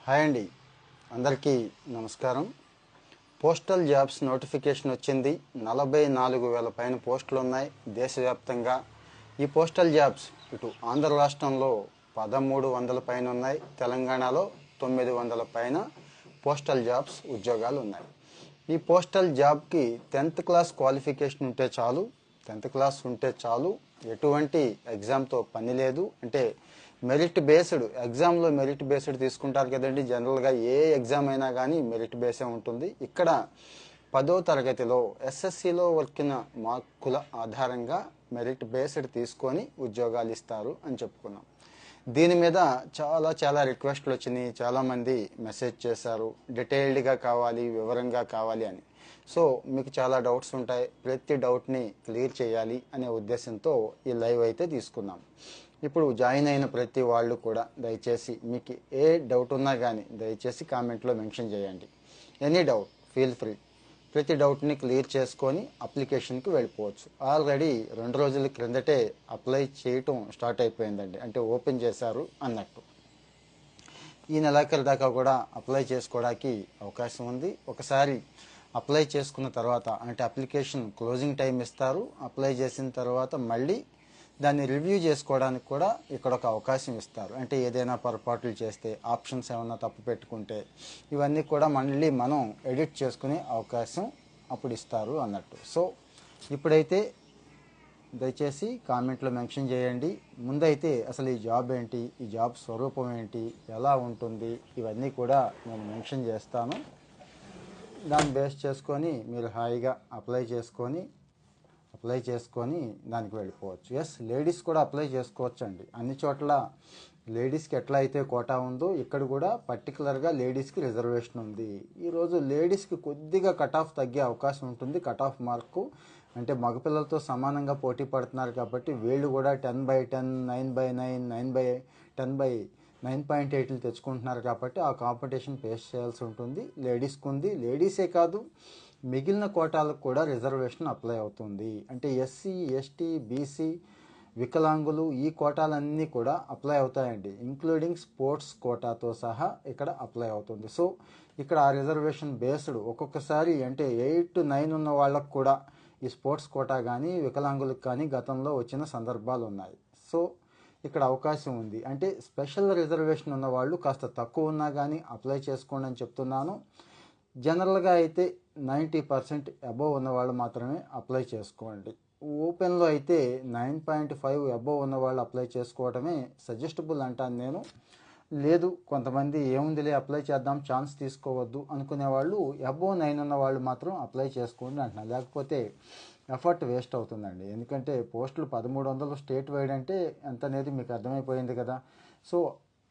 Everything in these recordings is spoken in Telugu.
హాయ్ అండి, అందరికీ నమస్కారం. పోస్టల్ జాబ్స్ నోటిఫికేషన్ వచ్చింది. 44,000 పైన పోస్టులు ఉన్నాయి దేశవ్యాప్తంగా. ఈ పోస్టల్ జాబ్స్ ఇటు ఆంధ్ర రాష్ట్రంలో 1,300 పైన ఉన్నాయి, తెలంగాణలో 900 పైన పోస్టల్ జాబ్స్ ఉద్యోగాలు ఉన్నాయి. ఈ పోస్టల్ జాబ్కి 10th క్లాస్ క్వాలిఫికేషన్ ఉంటే చాలు. 10th క్లాస్ ఉంటే చాలు, ఎటువంటి ఎగ్జామ్తో పని లేదు. అంటే మెరిట్ బేస్డ్ ఎగ్జామ్లో మెరిట్ బేస్డ్ తీసుకుంటారు కదండి. జనరల్గా ఏ ఎగ్జామ్ అయినా కానీ మెరిట్ బేసే ఉంటుంది. ఇక్కడ 10వ తరగతిలో ఎస్ఎస్సిలో వచ్చిన మార్కుల ఆధారంగా మెరిట్ బేస్డ్ తీసుకొని ఉద్యోగాలు ఇస్తారు అని చెప్పుకున్నాం. దీని మీద చాలా రిక్వెస్ట్లు వచ్చినాయి. చాలామంది మెసేజ్ చేశారు, డీటెయిల్డ్గా కావాలి, వివరంగా కావాలి అని. సో మీకు చాలా డౌట్స్ ఉంటాయి, ప్రతి డౌట్ని క్లియర్ చేయాలి అనే ఉద్దేశంతో ఈ లైవ్ అయితే తీసుకున్నాం. ఇప్పుడు జాయిన్ అయిన ప్రతి వాళ్ళు కూడా దయచేసి మీకు ఏ డౌట్ ఉన్నా కానీ దయచేసి కామెంట్లో మెన్షన్ చేయండి. Any doubt feel free. ప్రతి డౌట్ని క్లియర్ చేసుకొని అప్లికేషన్కి వెళ్ళిపోవచ్చు. ఆల్రెడీ 2 రోజుల క్రిందటే అప్లై చేయటం స్టార్ట్ అయిపోయిందండి, అంటే ఓపెన్ చేశారు అన్నట్టు. ఈ నెలాఖరు దాకా కూడా అప్లై చేసుకోవడానికి అవకాశం ఉంది. ఒకసారి అప్లై చేసుకున్న తర్వాత అంటే అప్లికేషన్ క్లోజింగ్ టైం ఇస్తారు. అప్లై చేసిన తర్వాత మళ్ళీ దాన్ని రివ్యూ చేసుకోవడానికి కూడా ఇక్కడ ఒక అవకాశం ఇస్తారు. అంటే ఏదైనా పొరపాట్లు చేస్తే, ఆప్షన్స్ ఏమైనా తప్పు పెట్టుకుంటే ఇవన్నీ కూడా మళ్ళీ మనం ఎడిట్ చేసుకునే అవకాశం అప్పుడు ఇస్తారు అన్నట్టు. సో ఇప్పుడైతే దయచేసి కామెంట్లో మెన్షన్ చేయండి. ముందైతే అసలు ఈ జాబ్ ఏంటి, ఈ జాబ్ స్వరూపం ఏంటి, ఎలా ఉంటుంది, ఇవన్నీ కూడా నేను మెన్షన్ చేస్తాను. దాన్ని బేస్ చేసుకొని మీరు హాయిగా అప్లై చేసుకొని దానికి వెళ్ళిపోవచ్చు. ఎస్, లేడీస్ కూడా అప్లై చేసుకోవచ్చు అండి. అన్ని చోట్ల లేడీస్కి ఎట్లా అయితే కోటా ఉందో ఇక్కడ కూడా పర్టికులర్గా లేడీస్కి రిజర్వేషన్ ఉంది. ఈరోజు లేడీస్కి కొద్దిగా కట్ ఆఫ్ తగ్గే అవకాశం ఉంటుంది. కట్ ఆఫ్ మార్కు అంటే మగపిల్లలతో సమానంగా పోటీ పడుతున్నారు కాబట్టి వీళ్ళు కూడా 10/10, 9/9, 9/10, 9.8 తెచ్చుకుంటున్నారు కాబట్టి ఆ కాంపిటీషన్ ఫేస్ చేయాల్సి ఉంటుంది. లేడీస్కి ఉంది. లేడీసే కాదు, మిగిలిన కోటాలకు కూడా రిజర్వేషన్ అప్లై అవుతుంది. అంటే ఎస్సీ, ఎస్టీ, బీసీ, వికలాంగులు ఈ కోటాలన్నీ కూడా అప్లై అవుతాయండి. ఇంక్లూడింగ్ స్పోర్ట్స్ కోటాతో సహా ఇక్కడ అప్లై అవుతుంది. సో ఇక్కడ ఆ రిజర్వేషన్ బేస్డ్ ఒక్కొక్కసారి అంటే 8 to 9 ఉన్న వాళ్ళకు కూడా ఈ స్పోర్ట్స్ కోటా కానీ వికలాంగులకు కానీ గతంలో వచ్చిన సందర్భాలు ఉన్నాయి. సో ఇక్కడ అవకాశం ఉంది. అంటే స్పెషల్ రిజర్వేషన్ ఉన్న వాళ్ళు కాస్త తక్కువ ఉన్నా కానీ అప్లై చేసుకోండి అని చెప్తున్నాను. జనరల్గా అయితే 90% అబోవ్ ఉన్నవాళ్ళు మాత్రమే అప్లై చేసుకోండి. ఓపెన్లో అయితే 9.5 అబోవ్ ఉన్నవాళ్ళు అప్లై చేసుకోవడమే సజెస్టబుల్ అంటాను నేను. లేదు కొంతమంది ఏముందిలే అప్లై చేద్దాం, ఛాన్స్ తీసుకోవద్దు అనుకునే వాళ్ళు అబోవ్ 9 ఉన్న వాళ్ళు మాత్రం అప్లై చేసుకోండి అంటున్నారు. లేకపోతే ఎఫర్ట్ వేస్ట్ అవుతుందండి. ఎందుకంటే పోస్టులు 1,300 స్టేట్ వైడ్ అంటే ఎంత అనేది మీకు అర్థమైపోయింది కదా. సో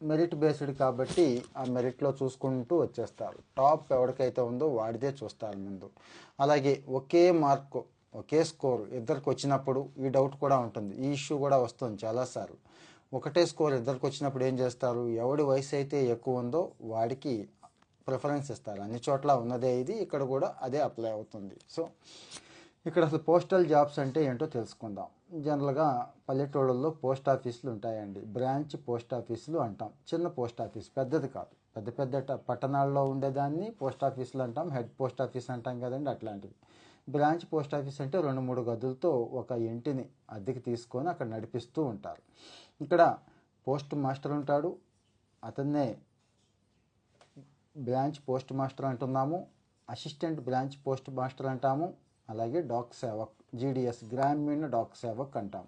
మెరిట్ బేస్డ్ కాబట్టి ఆ మెరిట్లో చూసుకుంటూ వచ్చేస్తారు. టాప్ ఎవరికైతే ఉందో వాడిదే చూస్తారు ముందు. అలాగే ఒకే మార్కు, ఒకే స్కోరు ఇద్దరికి వచ్చినప్పుడు ఈ డౌట్ కూడా ఉంటుంది. ఈ ఇష్యూ కూడా వస్తుంది చాలాసార్లు. ఒకటే స్కోర్ ఇద్దరికి వచ్చినప్పుడు ఏం చేస్తారు, ఎవడి వయసు అయితే ఎక్కువ ఉందో వాడికి ప్రిఫరెన్స్ ఇస్తారు. అన్ని చోట్ల ఉన్నదే ఇది, ఇక్కడ కూడా అదే అప్లై అవుతుంది. సో ఇక్కడ అసలు పోస్టల్ జాబ్స్ అంటే ఏంటో తెలుసుకుందాం. జనరల్గా పల్లెటూళ్ళల్లో పోస్ట్ ఆఫీసులు ఉంటాయండి. బ్రాంచ్ పోస్ట్ ఆఫీసులు అంటాం. చిన్న పోస్ట్ ఆఫీస్, పెద్దది కాదు. పెద్ద పట్టణాల్లో ఉండేదాన్ని పోస్ట్ ఆఫీసులు అంటాం, హెడ్ పోస్ట్ ఆఫీస్ అంటాం కదండి, అట్లాంటివి. బ్రాంచ్ పోస్ట్ ఆఫీస్ అంటే 2-3 గదులతో ఒక ఇంటిని అద్దెకి తీసుకొని అక్కడ నడిపిస్తూ ఉంటారు. ఇక్కడ పోస్ట్ మాస్టర్ ఉంటాడు, అతన్నే బ్రాంచ్ పోస్ట్ మాస్టర్ అంటున్నాము. అసిస్టెంట్ బ్రాంచ్ పోస్ట్ మాస్టర్ అంటాము. అలాగే డాక్ సేవక్, జీడిఎస్ గ్రామీణ డాక్ సేవక్ అంటాం.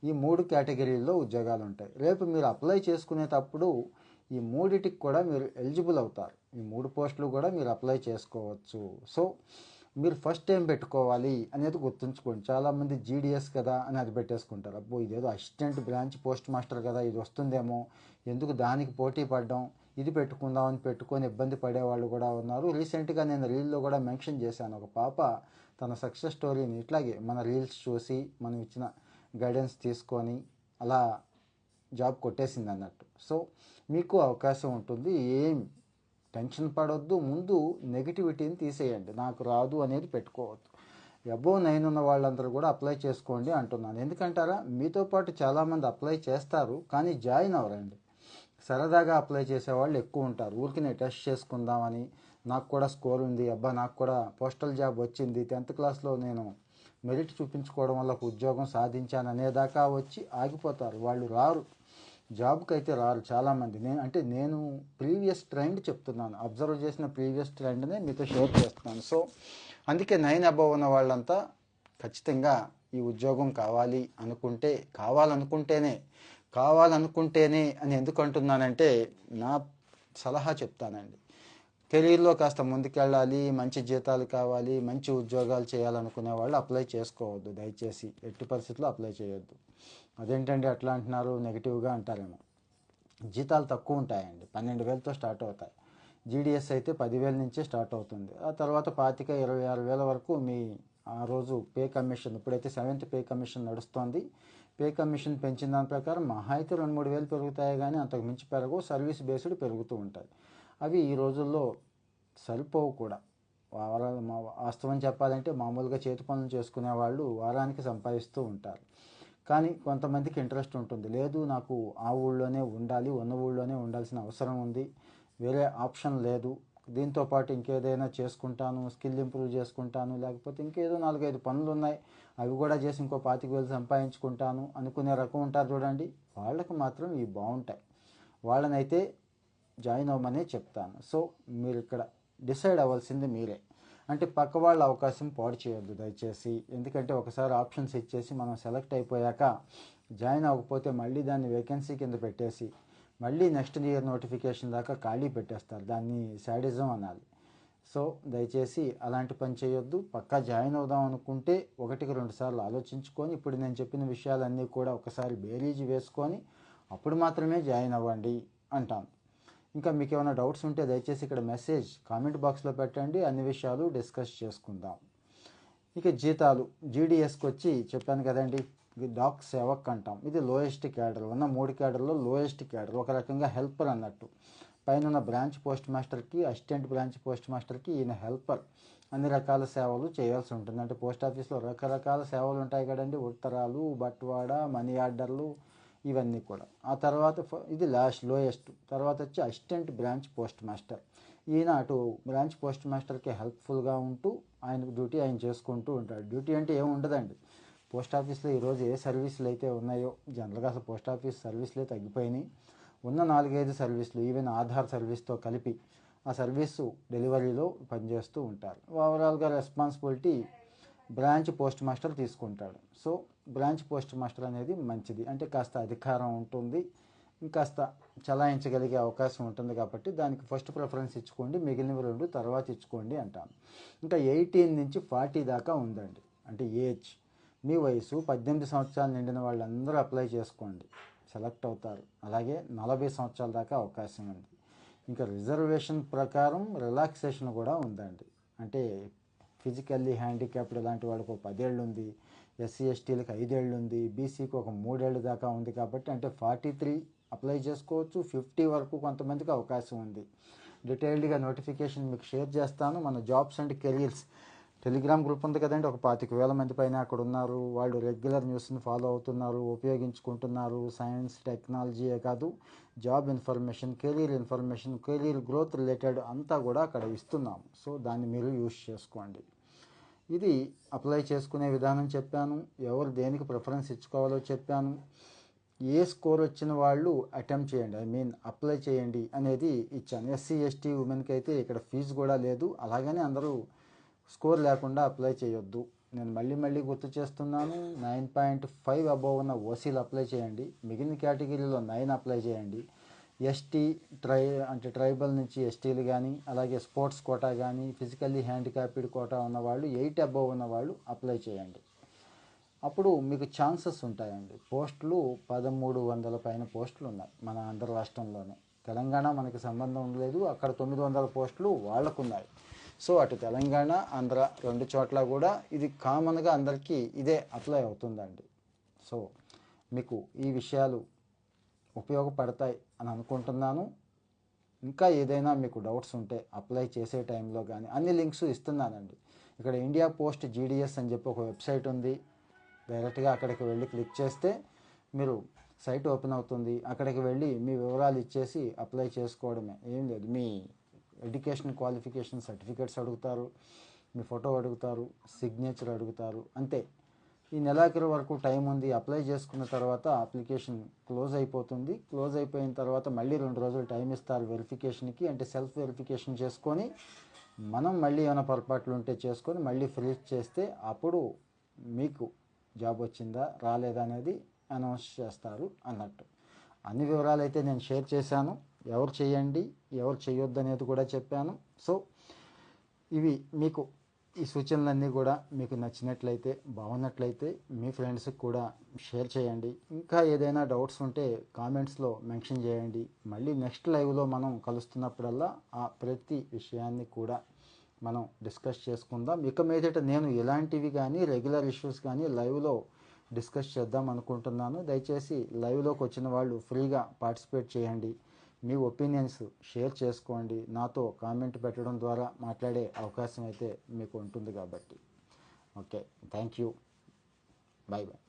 ఈ 3 కేటగిరీల్లో ఉద్యోగాలు ఉంటాయి. రేపు మీరు అప్లై చేసుకునేటప్పుడు ఈ 3టికి కూడా మీరు ఎలిజిబుల్ అవుతారు. ఈ 3 పోస్టులు కూడా మీరు అప్లై చేసుకోవచ్చు. సో మీరు ఫస్ట్ ఏం పెట్టుకోవాలి అనేది గుర్తుంచుకోండి. చాలామంది జీడిఎస్ కదా అని అది పెట్టేసుకుంటారు. అబ్బో ఇదేదో అసిస్టెంట్ బ్రాంచ్ పోస్ట్ మాస్టర్ కదా, ఇది వస్తుందేమో, ఎందుకు దానికి పోటీ పడ్డాం, ఇది పెట్టుకుందామని పెట్టుకొని ఇబ్బంది పడేవాళ్ళు కూడా ఉన్నారు. రీసెంట్గా నేను రీల్లో కూడా మెన్షన్ చేశాను. ఒక పాప తన సక్సెస్ స్టోరీని ఇట్లాగే మన రీల్స్ చూసి మనం ఇచ్చిన గైడెన్స్ తీసుకొని అలా జాబ్ కొట్టేసింది అన్నట్టు. సో మీకు అవకాశం ఉంటుంది. ఏం టెన్షన్ పడొద్దు. ముందు నెగిటివిటీని తీసేయండి. నాకు రాదు అనేది పెట్టుకోవద్దు. అబోవ్ 9 ఉన్న వాళ్ళందరూ కూడా అప్లై చేసుకోండి అంటున్నాను. ఎందుకంటారా, మీతో పాటు చాలామంది అప్లై చేస్తారు కానీ జాయిన్ అవ్వరండి. సరదాగా అప్లై చేసేవాళ్ళు ఎక్కువ ఉంటారు. ఊరికి నేను టెస్ట్ చేసుకుందామని, నాకు కూడా స్కోర్ ఉంది, అబ్బా నాకు కూడా పోస్టల్ జాబ్ వచ్చింది, 10th క్లాస్లో నేను మెరిట్ చూపించుకోవడం వల్ల ఒక ఉద్యోగం సాధించాను అనేదాకా వచ్చి ఆగిపోతారు. వాళ్ళు రారు, జాబ్కి అయితే రారు చాలామంది. నేను ప్రీవియస్ ట్రెండ్ చెప్తున్నాను, అబ్జర్వ్ చేసిన ప్రీవియస్ ట్రెండ్నే మీతో షేర్ చేస్తున్నాను. సో అందుకే 9 అబవ్ ఉన్న వాళ్ళంతా ఖచ్చితంగా ఈ ఉద్యోగం కావాలనుకుంటేనే అని ఎందుకు అంటున్నానంటే, నా సలహా చెప్తానండి. కెరీర్లో కాస్త ముందుకెళ్ళాలి, మంచి జీతాలు కావాలి, మంచి ఉద్యోగాలు చేయాలనుకునే వాళ్ళు అప్లై చేసుకోవద్దు. దయచేసి ఎట్టి పరిస్థితుల్లో అప్లై చేయొద్దు. అదేంటండి అట్లా అంటున్నారు, నెగిటివ్గా అంటారేమో. జీతాలు తక్కువ ఉంటాయండి, 12,000తో స్టార్ట్ అవుతాయి. జీడిఎస్ అయితే 10,000 నుంచే స్టార్ట్ అవుతుంది. ఆ తర్వాత 25,000-26,000 వరకు మీ ఆ రోజు పే కమిషన్, ఇప్పుడైతే 7th పే కమిషన్ నడుస్తోంది. పే కమిషన్ పెంచిన దాని ప్రకారం మహా అయితే 2-3 వేలు పెరుగుతాయి, కానీ అంతకు మించి పెరగవు. సర్వీస్ బేస్డ్ పెరుగుతూ ఉంటాయి. అవి ఈ రోజుల్లో సరిపోవు కూడా. వాస్తవం చెప్పాలంటే మామూలుగా చేతి పనులు చేసుకునే వాళ్ళు వారానికి సంపాదిస్తూ ఉంటారు. కానీ కొంతమందికి ఇంట్రెస్ట్ ఉంటుంది, లేదు నాకు ఆ ఊళ్ళోనే ఉండాలి, ఉన్న ఊళ్ళోనే ఉండాల్సిన అవసరం ఉంది, వేరే ఆప్షన్ లేదు, దీంతోపాటు ఇంకేదైనా చేసుకుంటాను, స్కిల్ ఇంప్రూవ్ చేసుకుంటాను, లేకపోతే ఇంకేదో 4-5 పనులు ఉన్నాయి అవి కూడా చేసి ఇంకో 25,000 సంపాదించుకుంటాను అనుకునే రకం ఉంటారు చూడండి. వాళ్ళకు మాత్రం ఇవి బాగుంటాయి. వాళ్ళనైతే జాయిన్ అవ్వమనే చెప్తాను. సో మీరు ఇక్కడ డిసైడ్ అవ్వాల్సింది మీరే. అంటే పక్క వాళ్ళ అవకాశం పాడు చేయొద్దు దయచేసి. ఎందుకంటే ఒకసారి ఆప్షన్స్ ఇచ్చేసి మనం సెలెక్ట్ అయిపోయాక జాయిన్ అవ్వకపోతే మళ్ళీ దాన్ని వేకెన్సీ కింద పెట్టేసి మళ్ళీ నెక్స్ట్ ఇయర్ నోటిఫికేషన్ దాకా ఖాళీ పెట్టేస్తారు. దాన్ని శాడిజం అనాలి. సో దయచేసి అలాంటి పని చేయొద్దు. పక్కా జాయిన్ అవుదాం అనుకుంటే 1-2 సార్లు ఆలోచించుకొని, ఇప్పుడు నేను చెప్పిన విషయాలన్నీ కూడా ఒకసారి బేరీజు వేసుకొని అప్పుడు మాత్రమే జాయిన్ అవ్వండి అంటాను. ఇంకా మీకు ఏమైనా డౌట్స్ ఉంటే దయచేసి ఇక్కడ మెసేజ్ కామెంట్ బాక్స్లో పెట్టండి, అన్ని విషయాలు డిస్కస్ చేసుకుందాం. ఇక జీతాలు, జీడిఎస్కి వచ్చి చెప్పాను కదండి, ఇది డాక్ సేవక్ అంటాం. ఇది లోయెస్ట్ క్యాడర్, ఉన్న 3 క్యాడర్లో లోయెస్ట్ క్యాడర్, ఒక రకంగా హెల్పర్ అన్నట్టు. పైన బ్రాంచ్ పోస్ట్ మాస్టర్కి, అసిస్టెంట్ బ్రాంచ్ పోస్ట్ మాస్టర్కి ఈయన హెల్పర్. అన్ని రకాల సేవలు చేయాల్సి ఉంటుంది. అంటే పోస్ట్ ఆఫీస్లో రకరకాల సేవలు ఉంటాయి కదండి, ఉత్తరాలు, బట్వాడా, మనీ ఆర్డర్లు, ఇవన్నీ కూడా. ఆ తర్వాత ఇది లోయెస్ట్. తర్వాత వచ్చి అసిస్టెంట్ బ్రాంచ్ పోస్ట్ మాస్టర్. ఈయన అటు బ్రాంచ్ పోస్ట్ మాస్టర్కి హెల్ప్ఫుల్గా ఉంటూ ఆయన డ్యూటీ ఆయన చేసుకుంటూ ఉంటాడు. డ్యూటీ అంటే ఏమి ఉండదండి. పోస్ట్ ఆఫీస్లో ఈరోజు ఏ సర్వీసులు అయితే ఉన్నాయో, జనరల్గా అసలు పోస్ట్ ఆఫీస్ సర్వీసులే తగ్గిపోయినాయి. ఉన్న 4-5 సర్వీసులు, ఈవెన్ ఆధార్ సర్వీస్తో కలిపి ఆ సర్వీసు డెలివరీలో పనిచేస్తూ ఉంటారు. ఓవరాల్గా రెస్పాన్సిబిలిటీ బ్రాంచ్ పోస్ట్ మాస్టర్ తీసుకుంటాడు. సో బ్రాంచ్ పోస్ట్ మాస్టర్ అనేది మంచిది, అంటే కాస్త అధికారం ఉంటుంది, ఇంకాస్త చలాయించగలిగే అవకాశం ఉంటుంది. కాబట్టి దానికి ఫస్ట్ ప్రిఫరెన్స్ ఇచ్చుకోండి, మిగిలినవి 2 తర్వాత ఇచ్చుకోండి అంటాను. ఇంకా 18 నుంచి 40 దాకా ఉందండి. అంటే ఏజ్, మీ వయసు 18 సంవత్సరాలు నిండిన వాళ్ళందరూ అప్లై చేసుకోండి, సెలెక్ట్ అవుతారు. అలాగే 40 సంవత్సరాల దాకా అవకాశం ఉంది. ఇంకా రిజర్వేషన్ ప్రకారం రిలాక్సేషన్ కూడా ఉందండి. అంటే ఫిజికల్లీ హ్యాండిక్యాప్డ్ లాంటి వాళ్ళకు 10 ఏళ్ళు ఉంది, ఎస్సీ ఎస్టీలకు 5 ఏళ్ళు ఉంది, బీసీకి ఒక 3 ఏళ్ళు దాకా ఉంది. కాబట్టి అంటే 43 అప్లై చేసుకోవచ్చు, 50 వరకు కొంతమందికి అవకాశం ఉంది. డీటెయిల్డ్గా నోటిఫికేషన్ మీకు షేర్ చేస్తాను. మన jobs and careers Telegram group ఉంది కదండి, ఒక 25,000 మంది పైన అక్కడ ఉన్నారు. వాళ్ళు రెగ్యులర్ న్యూస్ని ఫాలో అవుతున్నారు, ఉపయోగించుకుంటున్నారు. సైన్స్ టెక్నాలజీయే కాదు, job information, career information, career growth related అంతా కూడా అక్కడ ఇస్తున్నాము. సో దాన్ని మీరు యూజ్ చేసుకోండి. ఇది అప్లై చేసుకునే విధానం చెప్పాను, ఎవరు దేనికి ప్రిఫరెన్స్ ఇచ్చుకోవాలో చెప్పాను, ఏ స్కోర్ వచ్చిన వాళ్ళు అటెంప్ట్ చేయండి, అప్లై చేయండి అనేది ఇచ్చాను. ఎస్సీ ఎస్టీ ఉమెన్కి అయితే ఇక్కడ ఫీజు కూడా లేదు. అలాగని అందరూ స్కోర్ లేకుండా అప్లై చేయొద్దు. నేను మళ్ళీ గుర్తు చేస్తున్నాను, 9.5 అబోవ్ ఉన్న ఓసీలు అప్లై చేయండి, మిగిలిన కేటగిరీలో 9 అప్లై చేయండి. ఎస్టీ ట్రైబల్ నుంచి ఎస్టీలు కానీ, అలాగే స్పోర్ట్స్ కోటా కానీ, ఫిజికల్లీ హ్యాండిక్యాప్డ్ కోటా ఉన్నవాళ్ళు 8 అబోవ్ ఉన్నవాళ్ళు అప్లై చేయండి. అప్పుడు మీకు ఛాన్సెస్ ఉంటాయండి. పోస్టులు 1,300 పైన పోస్టులు ఉన్నాయి మన ఆంధ్ర రాష్ట్రంలోనే. తెలంగాణ మనకి సంబంధం లేదు, అక్కడ 900 పోస్టులు వాళ్ళకు ఉన్నాయి. సో అటు తెలంగాణ ఆంధ్ర 2 చోట్ల కూడా ఇది కామన్గా అందరికీ ఇదే అప్లై అవుతుందండి. సో మీకు ఈ విషయాలు ఉపయోగపడతాయి అని అనుకుంటున్నాను. ఇంకా ఏదైనా మీకు డౌట్స్ ఉంటే అప్లై చేసే టైంలో కానీ అన్ని లింక్స్ ఇస్తున్నానండి. ఇక్కడ ఇండియా పోస్ట్ జీడిఎస్ అని చెప్పి ఒక వెబ్సైట్ ఉంది, డైరెక్ట్గా అక్కడికి వెళ్ళి క్లిక్ చేస్తే మీరు సైట్ ఓపెన్ అవుతుంది. అక్కడికి వెళ్ళి మీ వివరాలు ఇచ్చేసి అప్లై చేసుకోవడమే, ఏం లేదు. మీ ఎడ్యుకేషన్ క్వాలిఫికేషన్ సర్టిఫికేట్స్ అడుగుతారు, మీ ఫోటో అడుగుతారు, సిగ్నేచర్ అడుగుతారు, అంతే. ఈ నెలాఖరు వరకు టైం ఉంది. అప్లై చేసుకున్న తర్వాత అప్లికేషన్ క్లోజ్ అయిపోతుంది. క్లోజ్ అయిపోయిన తర్వాత మళ్ళీ 2 రోజులు టైం ఇస్తారు వెరిఫికేషన్కి. అంటే సెల్ఫ్ వెరిఫికేషన్ చేసుకొని మనం మళ్ళీ ఏమైనా పొరపాట్లు ఉంటే చేసుకొని మళ్ళీ ఫిల్ చేస్తే అప్పుడు మీకు జాబ్ వచ్చిందా రాలేదా అనేది అనౌన్స్ చేస్తారు అన్నట్టు. అన్ని వివరాలు అయితే నేను షేర్ చేశాను. ఎవరు చేయండి ఎవరు చేయొద్దు అనేది కూడా చెప్పాను. సో ఇవి మీకు ఈ సూచనలన్నీ కూడా మీకు నచ్చినట్లయితే, బాగున్నట్లయితే మీ ఫ్రెండ్స్కి కూడా షేర్ చేయండి. ఇంకా ఏదైనా డౌట్స్ ఉంటే కామెంట్స్లో మెన్షన్ చేయండి. మళ్ళీ నెక్స్ట్ లైవ్లో మనం కలుస్తున్నప్పుడల్లా ఆ ప్రతి విషయాన్ని కూడా మనం డిస్కస్ చేసుకుందాం. ఇక మీదట నేను ఇలాంటివి కానీ రెగ్యులర్ ఇష్యూస్ కానీ లైవ్లో డిస్కస్ చేద్దాం అనుకుంటున్నాను. దయచేసి లైవ్లోకి వచ్చిన వాళ్ళు ఫ్రీగా పార్టిసిపేట్ చేయండి. మీ ఒపీనియన్స్ షేర్ చేసుకోండి. నాతో కామెంట్ పెట్టడం ద్వారా మాట్లాడే అవకాశం అయితే మీకు ఉంటుంది కాబట్టి. Okay, thank you. Bye bye.